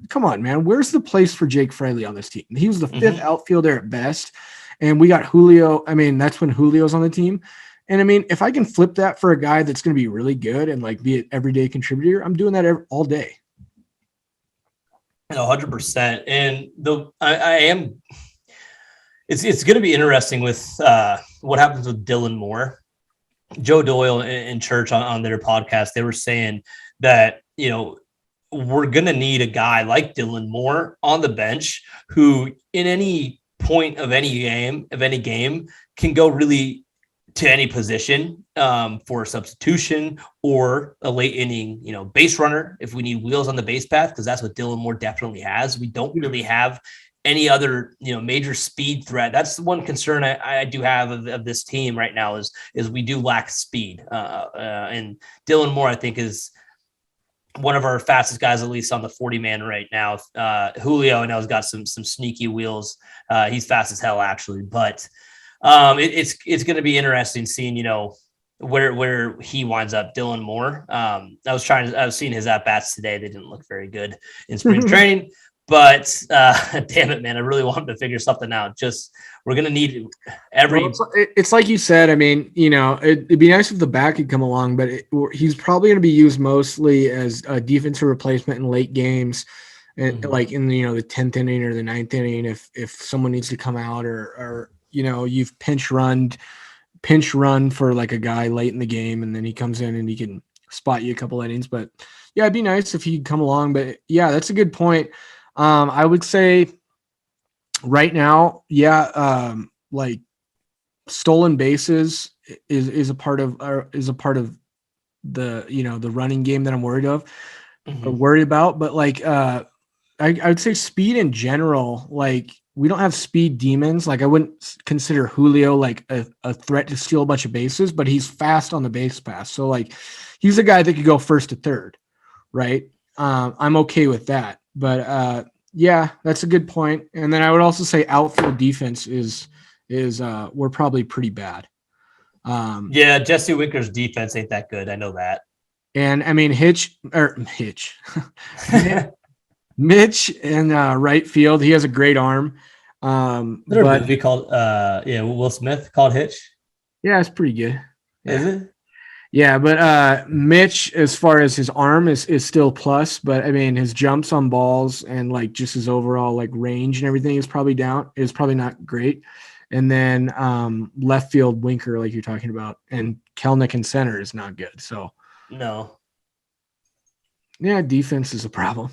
come on, man. Where's the place for Jake Fraley on this team? He was the 5th outfielder at best, and we got Julio. I mean, that's when Julio's on the team. And, I mean, if I can flip that for a guy that's going to be really good and, like, be an everyday contributor, I'm doing that all day. 100%. And I am. It's going to be interesting with what happens with Dylan Moore. Joe Doyle and Church on their podcast, they were saying that we're going to need a guy like Dylan Moore on the bench who, in any point of any game, can go really to any position for a substitution or a late inning, base runner if we need wheels on the base path, because that's what Dylan Moore definitely has. We don't really have any other, major speed threat. That's the one concern I do have of this team right now is we do lack speed. And Dylan Moore, I think, is one of our fastest guys, at least on the 40-man right now. Julio, I know, has got some sneaky wheels. He's fast as hell, actually, but it's going to be interesting seeing, where he winds up, Dylan Moore. I was seeing his at-bats today. They didn't look very good in spring training, but damn it, man, I really want him to figure something out. We're going to need it's like you said. I mean, it'd be nice if the back could come along, but he's probably going to be used mostly as a defensive replacement in late games. And like in the 10th inning or the 9th inning, if someone needs to come out or you've pinch run for like a guy late in the game, and then he comes in and he can spot you a couple innings. But yeah, it'd be nice if he'd come along. But yeah, that's a good point. I would say right now, like stolen bases is a part of the the running game that I'm worried about. But like I would say speed in general, like we don't have speed demons. Like I wouldn't consider Julio like a threat to steal a bunch of bases, but he's fast on the base pass. So like he's a guy that could go first to third, right? I'm okay with that. But yeah, that's a good point. And then I would also say outfield defense is we're probably pretty bad. Yeah, Jesse Winker's defense ain't that good. I know that. And I mean Mitch in right field, he has a great arm. But movie called Will Smith called Hitch. Yeah, it's pretty good. Is it? Yeah, but Mitch, as far as his arm is still plus, but I mean his jumps on balls and like just his overall like range and everything is probably not great. And then left field Winker, like you're talking about, and Kelnick in center is not good. So No. yeah, defense is a problem.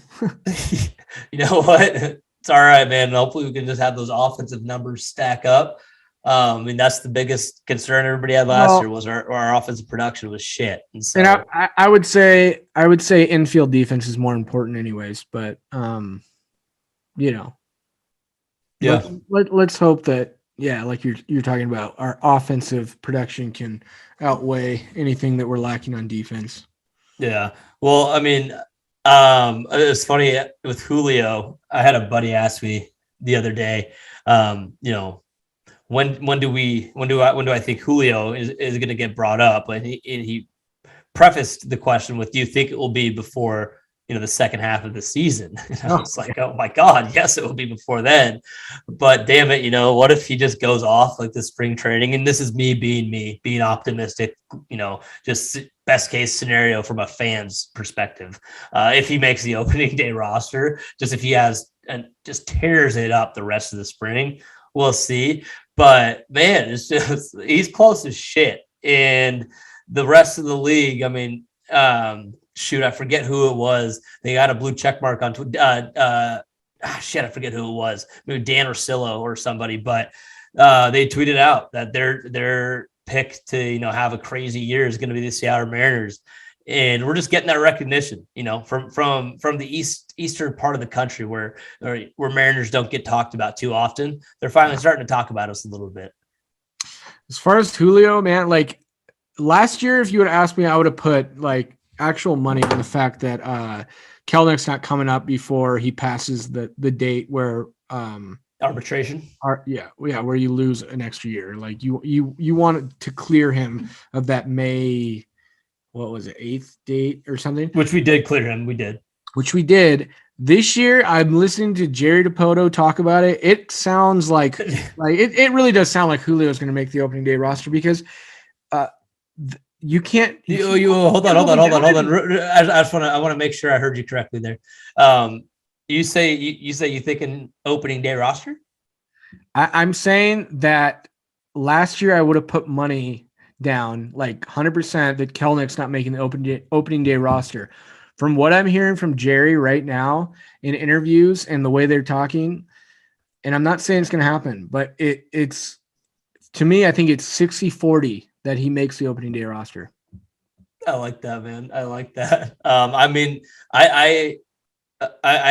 You know what? It's all right, man. Hopefully we can just have those offensive numbers stack up. I mean, that's the biggest concern everybody had last year was our offensive production was shit. And so I would say infield defense is more important anyways, but yeah. Let's hope that like you're talking about, our offensive production can outweigh anything that we're lacking on defense. Yeah. Well, I mean, it's funny with Julio. I had a buddy ask me the other day, when do I think Julio is going to get brought up? And he prefaced the question with, do you think it will be before, the second half of the season? And I was like, oh my God, yes, it will be before then. But damn it, what if he just goes off like the spring training? And this is me being optimistic, just best case scenario from a fan's perspective. If he makes the opening day roster, just if he has and just tears it up the rest of the spring, we'll see. But man, it's just, he's close as shit. And the rest of the league, I mean, I forget who it was. They got a blue check mark on I forget who it was. Maybe Dan Orsillo or somebody, but they tweeted out that their pick to have a crazy year is going to be the Seattle Mariners. And we're just getting that recognition, from the eastern part of the country where Mariners don't get talked about too often. They're finally starting to talk about us a little bit. As far as Julio, man, like last year, if you would have asked me, I would have put like actual money on the fact that Kelnick's not coming up before he passes the date where arbitration. Where you lose an extra year. Like you wanted to clear him of that May. What was it, 8th date or something? Which we did clear him. We did. Which we did. This year, I'm listening to Jerry DiPoto talk about it. It sounds like it really does sound like Julio is going to make the opening day roster because you can't. Hold on. I want to make sure I heard you correctly there. You say you think an opening day roster? I'm saying that last year I would have put money down like 100% that Kelnick's not making the opening day roster. From what I'm hearing from Jerry right now in interviews and the way they're talking, and I'm not saying it's going to happen, but it's to me, I think it's 60-40 that he makes the opening day roster. I like that, man. I like that. I mean, I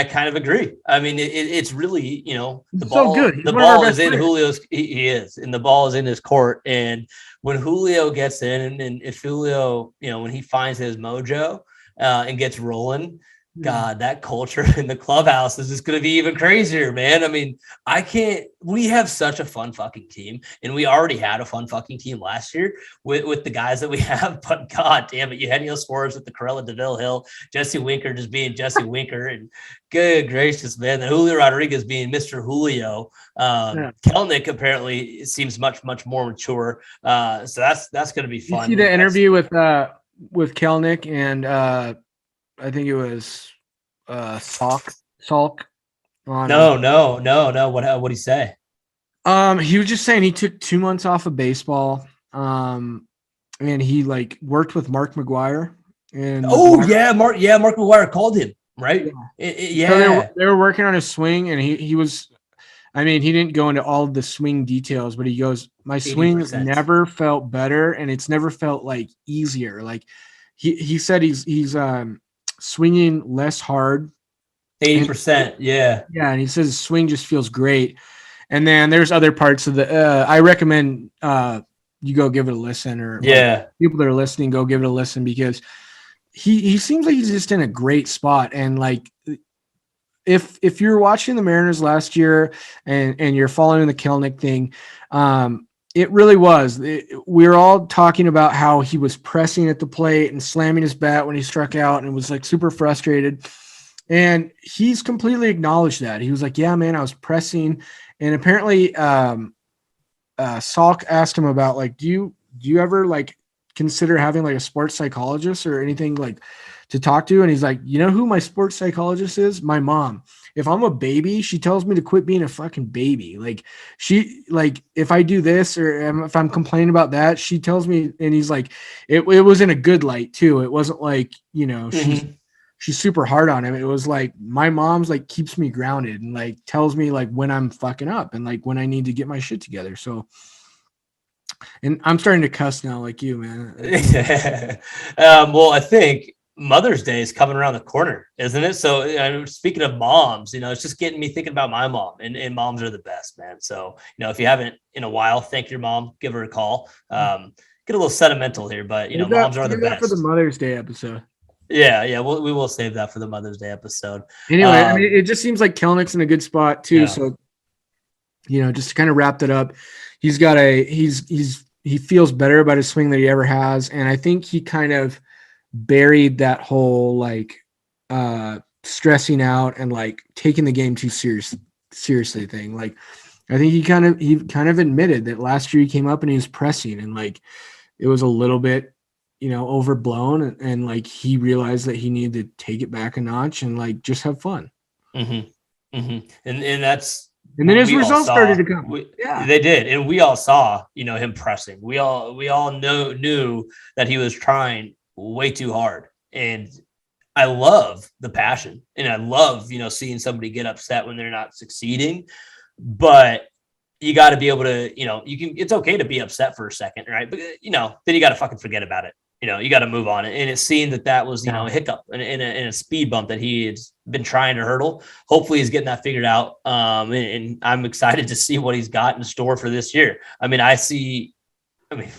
kind of agree. I mean, it's really, the ball, so good. The ball is in Julio's. He is, and the ball is in his court. And when Julio gets in, and if Julio, when he finds his mojo and gets rolling, God, that culture in the clubhouse is just going to be even crazier, man. I mean, we have such a fun fucking team, and we already had a fun fucking team last year with the guys that we have, but God damn it, Eugenio Suarez with the Corella DeVille Hill, Jesse Winker just being Jesse Winker, and good gracious, man, the Julio Rodriguez being Mr. Julio. Kelnick apparently seems much, much more mature. So that's going to be fun. You see the interview with Kelnick and, I think it was Salk. No. What did he say? He was just saying he took 2 months off of baseball. And he like worked with Mark McGuire. And Mark McGuire called him, right? Yeah. So they were working on his swing, and he was. I mean, he didn't go into all of the swing details, but he goes, my swing has never felt better, and it's never felt like easier. Like he said he's swinging less hard, 80%. Yeah. And he says his swing just feels great. And then there's other parts of the. I recommend you go give it a listen, or people that are listening, go give it a listen, because he seems like he's just in a great spot. And like, if you're watching the Mariners last year and you're following the Kelnick thing, it really was. We were all talking about how he was pressing at the plate and slamming his bat when he struck out, and was like super frustrated. And he's completely acknowledged that. He was like, yeah, man, I was pressing. And apparently Salk asked him about like, do you ever like consider having like a sports psychologist or anything like to talk to? And he's like, you know who my sports psychologist is? My mom. If I'm a baby, she tells me to quit being a fucking baby. Like if I do this or if I'm complaining about that, she tells me, and he's like, it was in a good light too. It wasn't like, she's super hard on him. It was like, my mom's like keeps me grounded and like tells me like when I'm fucking up and like when I need to get my shit together. So, and I'm starting to cuss now, like you, man. Well, I think Mother's Day is coming around the corner, isn't it? So speaking of moms, it's just getting me thinking about my mom, and moms are the best, man. So, if you haven't in a while, thank your mom, give her a call. Get a little sentimental here, but moms are the best. For the Mother's Day episode. Yeah. We will save that for the Mother's Day episode. Anyway, it just seems like Kelnick's in a good spot too. Yeah. So, just to kind of wrap that up, he feels better about his swing than he ever has. And I think he kind of buried that whole like stressing out and like taking the game too seriously thing. Like, I think he kind of admitted that last year he came up and he was pressing and like it was a little bit overblown, and like he realized that he needed to take it back a notch and like just have fun. And that's, and then his results started to come. They did, and we all saw him pressing. We all knew that he was trying way too hard, and I love the passion, and I love seeing somebody get upset when they're not succeeding, but you got to be able to it's okay to be upset for a second, right? But then you got to fucking forget about it. You got to move on. And it seemed that was, a hiccup in a speed bump that he had been trying to hurdle. Hopefully he's getting that figured out. And I'm excited to see what he's got in store for this year. We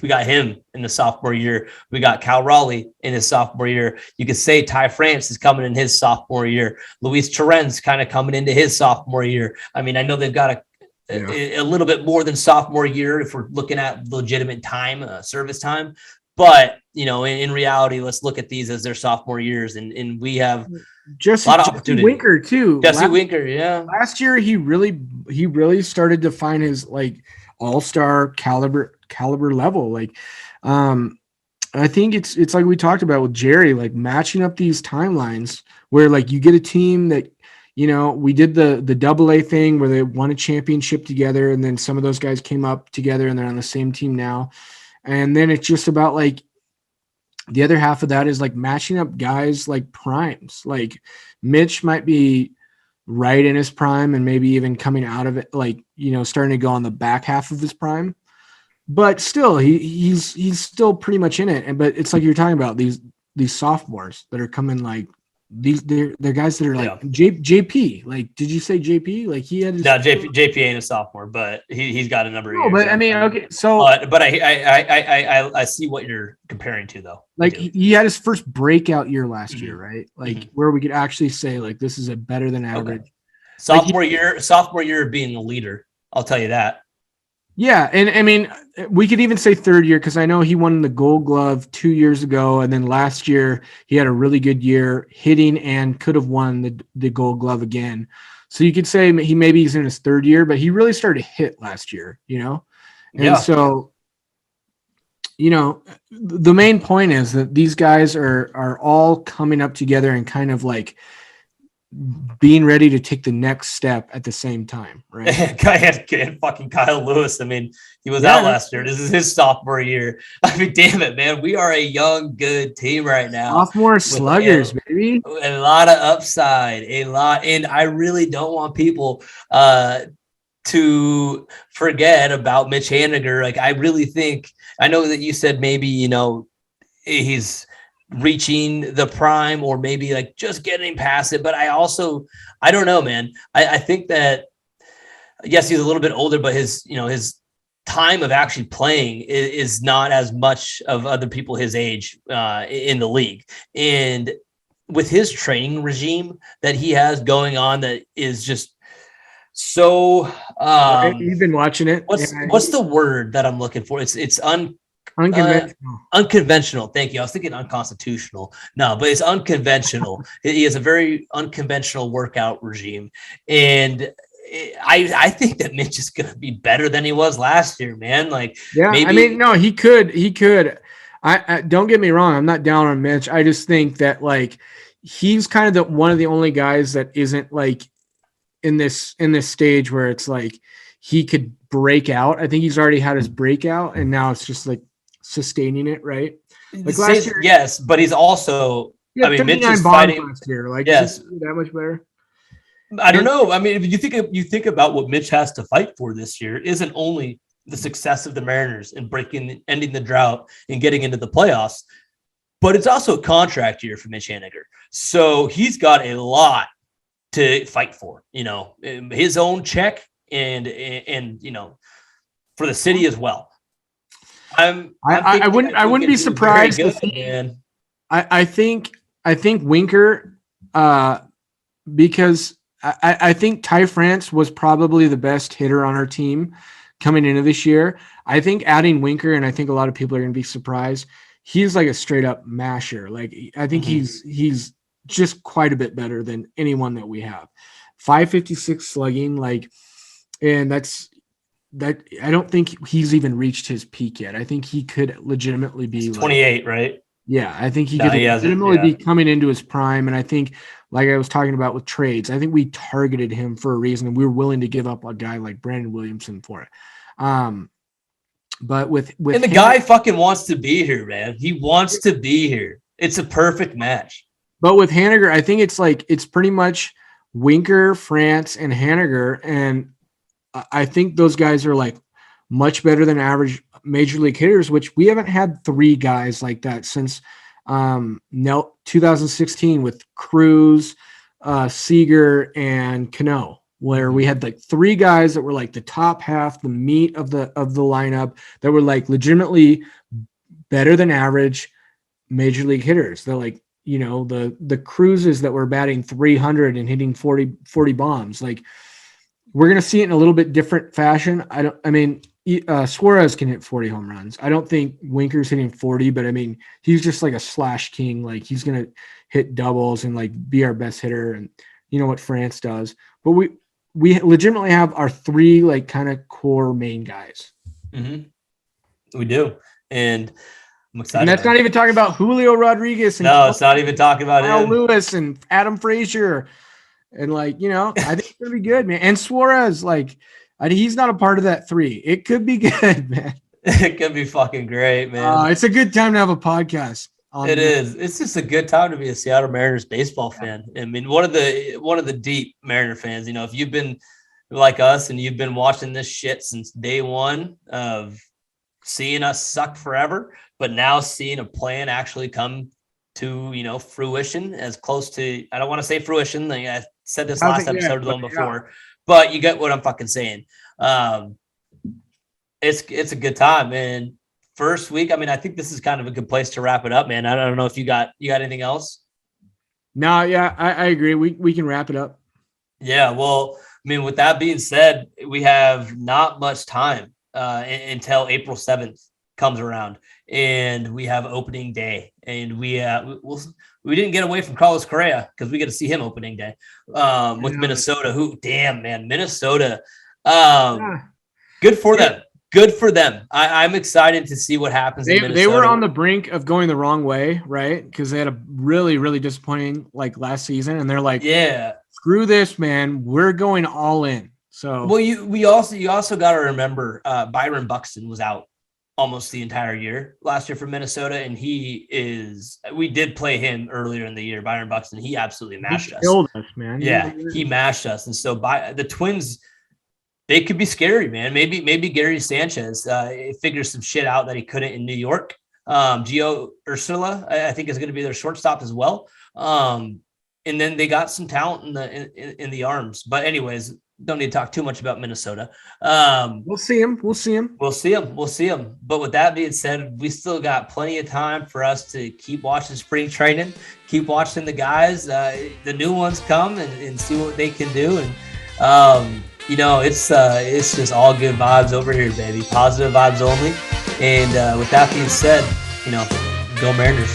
got him in the sophomore year. We got Cal Raleigh in his sophomore year. You could say Ty France is coming in his sophomore year. Luis Torrens kind of coming into his sophomore year. I know they've got a little bit more than sophomore year if we're looking at legitimate time, service time. But, in reality, let's look at these as their sophomore years. And we have Jesse Winker too. Jesse Winker, yeah. Last year, he really started to find his like all-star caliber level. Like, I think it's like we talked about with Jerry, like matching up these timelines where like you get a team that, we did the AA thing where they won a championship together, and then some of those guys came up together and they're on the same team now. And then it's just about like the other half of that is like matching up guys like primes. Like Mitch might be right in his prime and maybe even coming out of it, like, starting to go on the back half of his prime. But still, he's still pretty much in it. But it's like you're talking about these sophomores that are coming like they're guys that are like JP. Like, did you say JP? Like he had JP ain't a sophomore, but he's got a number of years. But okay, so but I see what you're comparing to though. Like he had his first breakout year last year, right? Like where we could actually say like this is a better than average sophomore year being the leader. I'll tell you that. Yeah, and we could even say third year because I know he won the Gold Glove 2 years ago, and then last year he had a really good year hitting and could have won the Gold Glove again. So you could say he's in his third year, but he really started to hit last year, And so, the main point is that these guys are all coming up together and kind of like being ready to take the next step at the same time, right? and fucking Kyle Lewis. He was out last year. This is his sophomore year. Damn it, man. We are a young, good team right now. Sophomore sluggers, baby. A lot of upside, and I really don't want people to forget about Mitch Haniger. Like, I really think, I know that you said maybe, he's reaching the prime or maybe like just getting past it. But I don't know, man. I think that, yes, he's a little bit older, but his time of actually playing is not as much of other people his age in the league. And with his training regime that he has going on, that is just so, you've been watching it. What's the word that I'm looking for? It's unconventional. Unconventional. Thank you. I was thinking unconstitutional. No, but it's unconventional. He has a very unconventional workout regime. And I think that Mitch is going to be better than he was last year, man. Like, yeah, maybe... no, he could. I don't get me wrong. I'm not down on Mitch. I just think that like he's kind of one of the only guys that isn't like in this stage where it's like he could break out. I think he's already had his breakout, and now it's just like sustaining it, right? Like last year, yes, but he's also. I mean, Mitch is fighting last year. Like, yes, is that much better? I don't know. I mean, if you think about what Mitch has to fight for this year, isn't only the success of the Mariners and ending the drought and getting into the playoffs, but it's also a contract year for Mitch Haniger. So he's got a lot to fight for, his own check and for the city as well. I wouldn't be surprised. I think Winker, because I think Ty France was probably the best hitter on our team coming into this year. I think adding Winker, and I think a lot of people are going to be surprised, he's like a straight up masher. Like I think he's just quite a bit better than anyone that we have. 556 slugging, and that's that. I don't think he's even reached his peak yet. I think he could legitimately be 28, right? Yeah, I think he could legitimately be coming into his prime. And I think, like I was talking about with trades, I think we targeted him for a reason, and we were willing to give up a guy like Brandon Williamson for it. But with and the guy fucking wants to be here, man. He wants to be here. It's a perfect match. But with Haniger, I think it's pretty much Winker, France, and Haniger, and I think those guys are like much better than average major league hitters, which we haven't had three guys like that since 2016 with Cruz, Seager, and Cano, where we had like three guys that were like the top half, the meat of the lineup, that were like legitimately better than average major league hitters. They're like, the Cruzes that were batting 300 and hitting 40 bombs. Like, we're going to see it in a little bit different fashion. Suarez can hit 40 home runs. I don't think Winker's hitting 40, but I mean, he's just like a slash king. Like, he's going to hit doubles and like be our best hitter. And you know what France does, but we legitimately have our three like kind of core main guys. Mm-hmm. We do. And I'm excited. And that's not even talking about Julio Rodriguez. And no, it's not even talking about Kyle him. Lewis and Adam Frazier. And I think it's going to be good, man. And Suarez, he's not a part of that three. It could be good, man. It could be fucking great, man. It's a good time to have a podcast. It is. It's just a good time to be a Seattle Mariners baseball fan. I mean, one of the deep Mariner fans, if you've been like us and you've been watching this shit since day one of seeing us suck forever, but now seeing a plan actually come to, fruition, as close to, I don't want to say fruition. Like I said this last episode of the one before, but you get what I'm fucking saying. It's a good time. And first week, I mean, I think this is kind of a good place to wrap it up, man. I don't know if you got anything else. No, yeah, I agree. We can wrap it up. Yeah. Well, I mean, with that being said, we have not much time until April 7th comes around, and we have opening day, and we didn't get away from Carlos Correa because we get to see him opening day with Minnesota. Minnesota. Good for them. Good for them. I'm excited to see what happens in Minnesota. They were on the brink of going the wrong way, right? Because they had a really, really disappointing last season, and they're like, "Yeah, screw this, man. We're going all in." So, well, you also got to remember Byron Buxton was out almost the entire year last year for Minnesota, and we did play him earlier in the year. Byron Buxton, he absolutely mashed us. Killed us, man. Yeah, he mashed us, and so the Twins. They could be scary, man. Maybe Gary Sanchez figures some shit out that he couldn't in New York. Gio Urshela, I think, is going to be their shortstop as well. And then they got some talent in the arms. But anyways, don't need to talk too much about Minnesota. We'll see him. But with that being said, we still got plenty of time for us to keep watching spring training, keep watching the guys, the new ones come and see what they can do. And it's just all good vibes over here, baby. Positive vibes only. And with that being said, go Mariners.